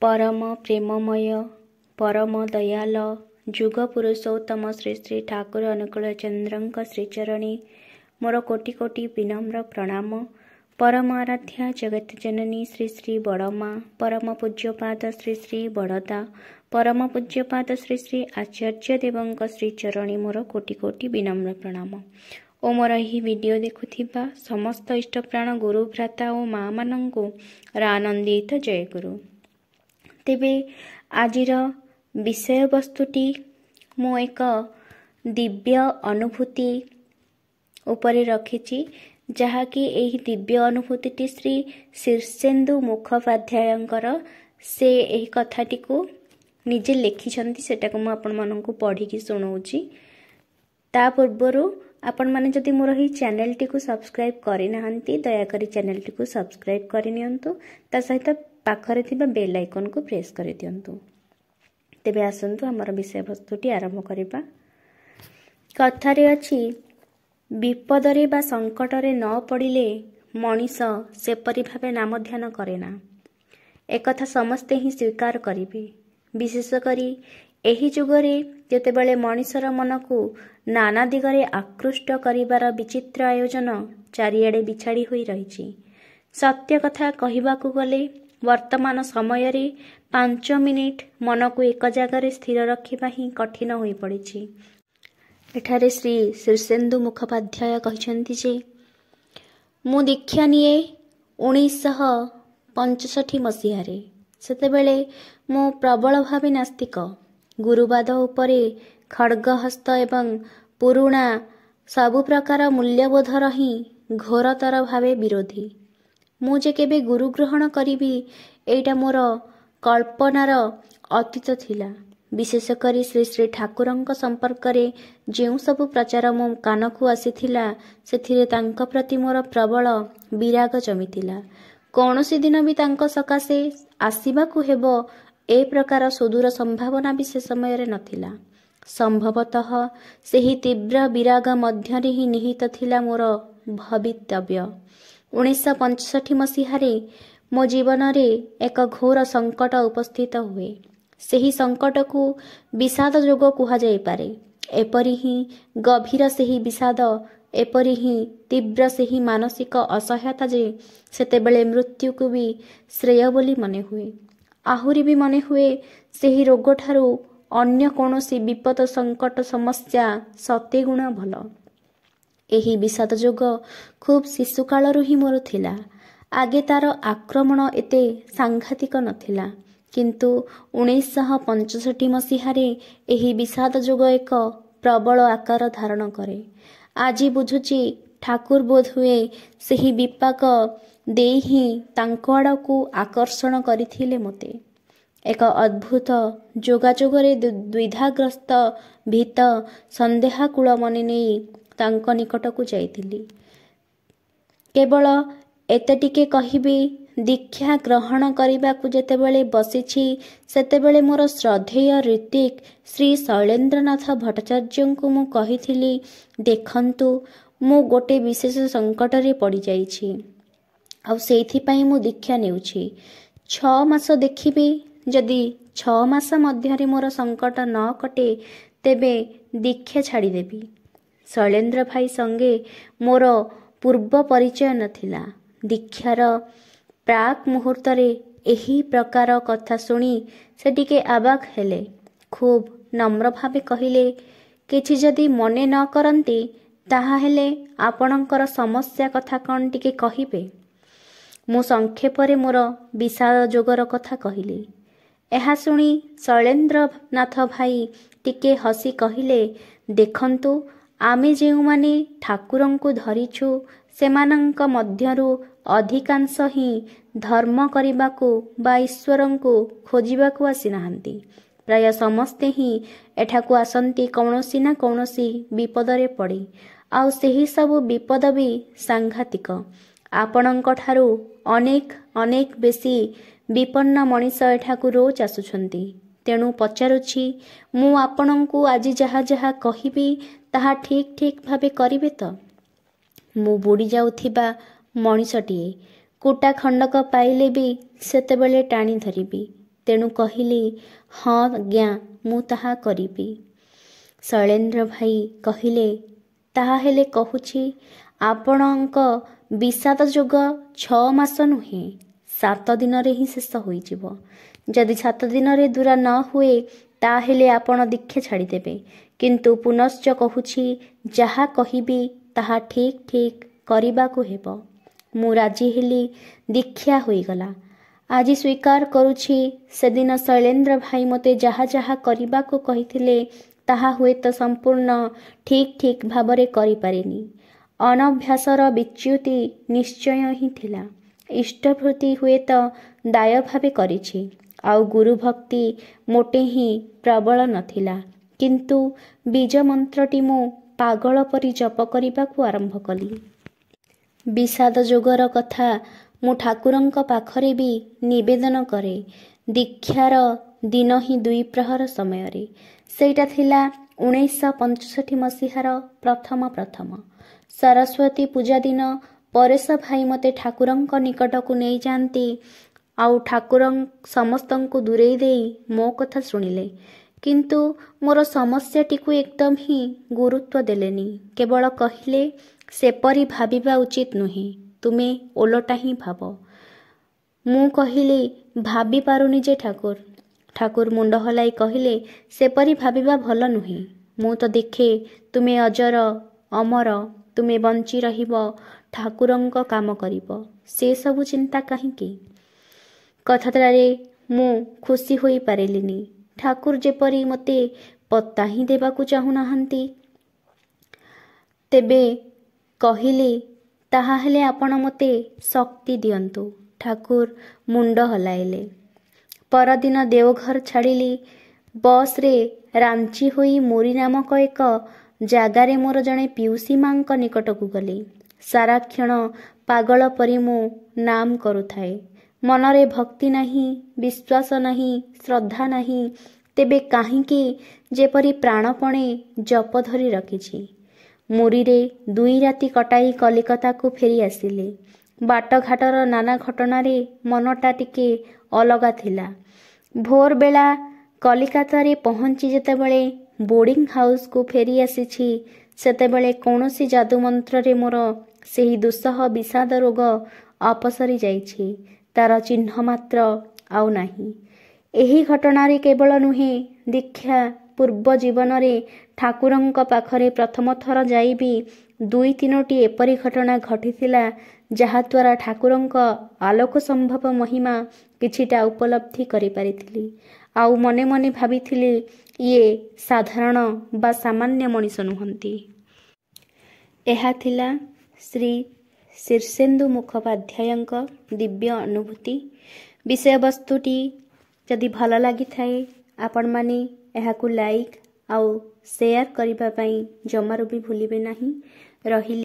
परम प्रेममय परम दयाल जुग पुरुषोत्तम श्री श्री ठाकुर अनुकूल चंद्रंक श्रीचरणी मोर कोटि कोटि विनम्र प्रणाम। परम आराध्या जगत जननी श्री श्री बड़मा परम पूज्यपाद श्री श्री बड़दा परम पूज्यपाद श्री श्री आचार्य देवंक श्रीचरणी मोर कोटि कोटि विनम्र प्रणाम। ओ मोर ही वीडियो देखुथिबा समस्त इष्टप्राण गुरु भ्राता और माँ मानंकु आनंदित जय गुरु। तेबे आजिर विषय वस्तुटी मु एक दिव्य अनुभूति उपरे रखिछि, जहाँकि एही दिव्य अनुभूति श्री शीर्षेन्दु मुखोपाध्यायंकर से एही कथाटी को निजे लिखिछन्ति, सेटा को मु आपण माननकु पढ़िकी सुनाउछि। ता पूर्वरु आपण माने जदि मोर ही चैनल टी को सब्सक्राइब करि नाहंती दया करी चैनल टी को सब्सक्राइब करि नियंतु, ता सहित पाखरे थिबा बेल आइकन को प्रेस करि दियंतु। तेबे आसंतु हमर विषय वस्तुटी आरंभ करिबा। कथारे अछि, विपदरे बा संकटरे न पड़िले मनीष सेपरि भावे नाम ध्यान करेना। एकथा समस्ते ही स्वीकार करिबे। विशेष करी एही जुगरे जेतेबेले मनीषर मन को नाना दिगरे आकृष्ट करिबार विचित्र आयोजन चारिआडे बिछाड़ी होई रहिछि। सत्य कथा कहिबाकू गले वर्तमान समय रे 5 मिनिट मन को एक जगह स्थिर रखिबा ही कठिन होई पड़िछि। एठारे श्री शीर्षेन्दु मुखोपाध्याय कहिछन्ति जे मु दीक्षा निये 1965 मसीहारे। सेतेबेले मु प्रबल भावे नास्तिक, गुरुवाद उपरे खड्गहस्त एवं पुरुणा सबु प्रकार मूल्यबोधर ही घोरतर भावे विरोधी। मु जे केबे गुरु ग्रहण करिबी एइटा मोर कल्पनार अतीत थिला। विशेष करी श्री श्री ठाकुरंक संपर्क रे जेउ सबु प्रचार मो कानकु आसीथिला, सेथिरे तांक प्रति मोर प्रबल विराग जमिथिला। कौनसी दिन भी तांक सकाशे आसीबाकू हेबो ए प्रकार सुदूर संभावना भी से समय रे नथिला। संभवतः सेही तीव्र विराग मध्यरे ही निहित थिला मोर भवितव्य। 1965 मसीहारे मो जीवन रे एक घोर संकट उपस्थित हुए। सेही संकट को विषाद जोग कुहा जाई पारे। एपरि ही गभीर सेही विषाद, एपरि ही तीव्र सेही मानसिक असहायता जे सेतेबेले मृत्यु को भी श्रेय बोली मने हुए। आहुरी भी मने हुए सेही रोग ठारू अन्य कोनोसी विपद संकट समस्या 100 गुण भल। एही विषाद जोग खूब शिशुकालरू ही मोर थिला। आगे तार आक्रमण एते सांघातिक नथिला, किंतु 1965 मसीहारे एही विषाद जोग एक प्रबल आकार धारण करे। आजी बुझुची ठाकुर बोध हुए सेही विपाक देई ही तांको आड़कू आकर्षण करिथिले मोते। एक अद्भुत जोगाजोगरे द्विधाग्रस्त भीत संदेहाकुल मने नेई तांको निकटकू जाइथिली। केवल एते टिके कहिबी, दीक्षा ग्रहण करिबाकू जेतेबेले बसिछि सेतेबेले मोर श्रद्धेय ऋतिक श्री शैलेन्द्रनाथ भट्टाचार्यंकु मु कहिथिली, देखंतु मु गोटे विशेष संकट रे पड़ी जाइछि, आ सेइथि पई मु दीक्षा नेउछि। 6 मास देखिबी, जदि 6 मास मध्यरे मोर संकट न कटे तेबे दीक्षा छाड़ी देबी। शैलेन्द्र भाई संगे मोर पूर्व परिचय नथिला। दीक्षार प्राक मुहूर्त रे एही प्रकार कथा सुनी से टिके आबाक हेले। खूब नम्र भावे कहिले, किछि जदि मने न करंती ताहा हेले आपणकर समस्या कथा कौन टिके कहिबे। मु संक्षेपरे मोर विषाद जोगर कथा कहिली। एहा सुनी शैलेन्द्रनाथ भाई टिके हसी कहिले, देखंतु आमे जेउ माने ठाकुरंकु धरिछु सेमानंक मध्यरु अधिकांश ही धर्म करिबाकू बा ईश्वरंकु खोजिबाकू आसी नाहंती। प्राय समस्ते ही एठाकू आसंती कौनसी ना कौनसी विपदरे पड़ी, आउ सेही सबु विपद भी सांघातिक। आपणंक ठारू अनेक अनेक बेसी विपन्न मनीष एठाकू रोज आसुछंती। तेणु पचारुछि, मु आपणंकु आजि जहा जहा कहिबी ताहा ठीक ठीक भावे करिबे तो? मु बुड़ी जाउथिबा मनीषटिए कुटा खंडक पाइले भी सेतेबेले टाणी धरिबी। ତେଣୁ କହିଲି, ହଁ ଆଜ୍ଞା, ମୁଁ ତାହା କରିବି। ଶୈଳେନ୍ଦ୍ର ଭାଇ କହିଲେ, ତାହା ହେଲେ କହୁଛି ଆପଣଙ୍କ ବିଷାଦ ଯୋଗ 6 ମାସ ନୁହେଁ, 7 ଦିନରେ ହିଁ ଶେଷ ହୋଇଯିବ। ଯଦି 7 ଦିନରେ ଦୂର ନ ହୁଏ ତାହେଲେ ଆପଣ ଦୀକ୍ଷା ଛାଡ଼ିଦେବେ। କିନ୍ତୁ ପୁନଶ୍ଚ କହୁଛି, ଯାହା କହିବି ତାହା ଠିକ୍ ଠିକ୍ କରିବାକୁ ହେବ। ମୁଁ ରାଜି ହେଲି, ଦୀକ୍ଷା ହୋଇଗଲା। ଆଜି ସ୍ୱୀକାର କରୁଛି, ସେଦିନ ଶୈଳେନ୍ଦ୍ର ଭାଇ ମୋତେ ଯାହା ଯାହା କରିବାକୁ କହିଥିଲେ ତାହା ହୁଏତ ସମ୍ପୂର୍ଣ୍ଣ ଠିକ୍ ଠିକ୍ ଭାବରେ କରିପାରିନି। ଅନଭ୍ୟାସର ବିଚ୍ୟୁତି ନିଶ୍ଚୟ ହିଁ ଥିଲା। ଇଷ୍ଟଭୃତି ହୁଏତ ଦାୟ ଭାବେ କରିଛି, ଆଉ ଗୁରୁଭକ୍ତି ମୋଟେ ହିଁ ପ୍ରବଳ ନଥିଲା। କିନ୍ତୁ ବୀଜ ମନ୍ତ୍ରଟି ମୁଁ ପାଗଳ ପରି ଜପ କରିବାକୁ ଆରମ୍ଭ କଲି। ବିଷାଦ ଯୋଗର କଥା ମୁଁ ଠାକୁରଙ୍କ ପାଖରେ ବି ନିବେଦନ କରେ। ଦୀକ୍ଷାର ଦିନ ହିଁ 2 ପ୍ରହର ସମୟରେ। ସେଇଟା ଥିଲା 1965 ମସିହାର ପ୍ରଥମ ସରସ୍ୱତୀ ପୂଜା ଦିନ ପରେଶ ଭାଇ ମୋତେ ଠାକୁରଙ୍କ ନିକଟକୁ ନେଇଯାଆନ୍ତି, ଆଉ ଠାକୁର ସମସ୍ତଙ୍କୁ ଦୂରେଇ ଦେଇ ମୋ କଥା ଶୁଣିଲେ। କିନ୍ତୁ ମୋର ସମସ୍ୟାଟିକୁ ଏକଦମ ହିଁ ଗୁରୁତ୍ୱ ଦେଲେନି। କେବଳ କହିଲେ, ସେପରି ଭାବିବା ଉଚିତ ନୁହେଁ, ତୁମେ ଓଲଟା ହିଁ ଭାବ। ମୁଁ କହିଲି, ଭାବି ପାରୁନି ଯେ ଠାକୁର। ଠାକୁର ମୁଣ୍ଡ ହଲାଇ କହିଲେ, ସେପରି ଭାବିବା ଭଲ ନୁହେଁ। ମୁଁ ତ ଦେଖେ ତୁମେ ଅଜର ଅମର, ତୁମେ ବଞ୍ଚି ରହିବ, ଠାକୁରଙ୍କ କାମ କରିବ, ସେସବୁ ଚିନ୍ତା କାହିଁକି? କଥାଟାରେ ମୁଁ ଖୁସି ହୋଇପାରିଲିନି। ଠାକୁର ଯେପରି ମୋତେ ପତ୍ତା ହିଁ ଦେବାକୁ ଚାହୁଁନାହାନ୍ତି। ତେବେ କହିଲି, ତାହାହେଲେ ଆପଣ ମୋତେ ଶକ୍ତି ଦିଅନ୍ତୁ। ଠାକୁର ମୁଣ୍ଡ ହଲାଇଲେ। ପରଦିନ ଦେଓଘର ଛାଡ଼ିଲି। ବସ୍ରେ ରାଞ୍ଚି ହୋଇ ମୁରି ନାମକ ଏକ ଜାଗାରେ ମୋର ଜଣେ ପିଉସୀ ମାଙ୍କ ନିକଟକୁ ଗଲି। ସାରା କ୍ଷଣ ପାଗଳ ପରି ମୁଁ ନାମ କରୁଥାଏ। ମନରେ ଭକ୍ତି ନାହିଁ, ବିଶ୍ୱାସ ନାହିଁ, ଶ୍ରଦ୍ଧା ନାହିଁ। ତେବେ କାହିଁକି ଯେପରି ପ୍ରାଣପଣେ ଜପ ଧରି ରଖିଛି। ମୁରିରେ 2 ରାତି କଟାଇ କଲିକତାକୁ ଫେରି ଆସିଲି। ବାଟଘାଟର ନାନା ଘଟଣାରେ ମନଟା ଟିକେ ଅଲଗା ଥିଲା। ଭୋର ବେଳା କଲିକତାରେ ପହଞ୍ଚି ଯେତେବେଳେ ବୋର୍ଡିଂ ହାଉସକୁ ଫେରି ଆସିଛି, ସେତେବେଳେ କୌଣସି ଯାଦୁମନ୍ତ୍ରରେ ମୋର ସେହି ଦୁଃସହ ବିଷାଦ ରୋଗ ଅପସରି ଯାଇଛି। ତାର ଚିହ୍ନ ମାତ୍ର ଆଉ ନାହିଁ। ଏହି ଘଟଣାରେ କେବଳ ନୁହେଁ, ଦୀକ୍ଷା ପୂର୍ବ ଜୀବନରେ ଠାକୁରଙ୍କ ପାଖରେ ପ୍ରଥମ ଥର ଯାଇ ବି 2-3ଟି ଏପରି ଘଟଣା ଘଟିଥିଲା, ଯାହାଦ୍ୱାରା ଠାକୁରଙ୍କ ଆଲୋକ ସମ୍ଭବ ମହିମା କିଛିଟା ଉପଲବ୍ଧି କରିପାରିଥିଲି। ଆଉ ମନେ ମନେ ଭାବିଥିଲି, ଇଏ ସାଧାରଣ ବା ସାମାନ୍ୟ ମଣିଷ ନୁହନ୍ତି। ଏହା ଥିଲା ଶ୍ରୀ ଶୀର୍ଷେନ୍ଦୁ ମୁଖୋପାଧ୍ୟାୟଙ୍କ ଦିବ୍ୟ ଅନୁଭୂତି। ବିଷୟବସ୍ତୁଟି ଯଦି ଭଲ ଲାଗିଥାଏ, ଆପଣମାନେ ଏହାକୁ ଲାଇକ୍ ଆଉ ସେୟାର କରିବା ପାଇଁ ଜମାରୁ ବି ଭୁଲିବେ ନାହିଁ। ରହିଲି।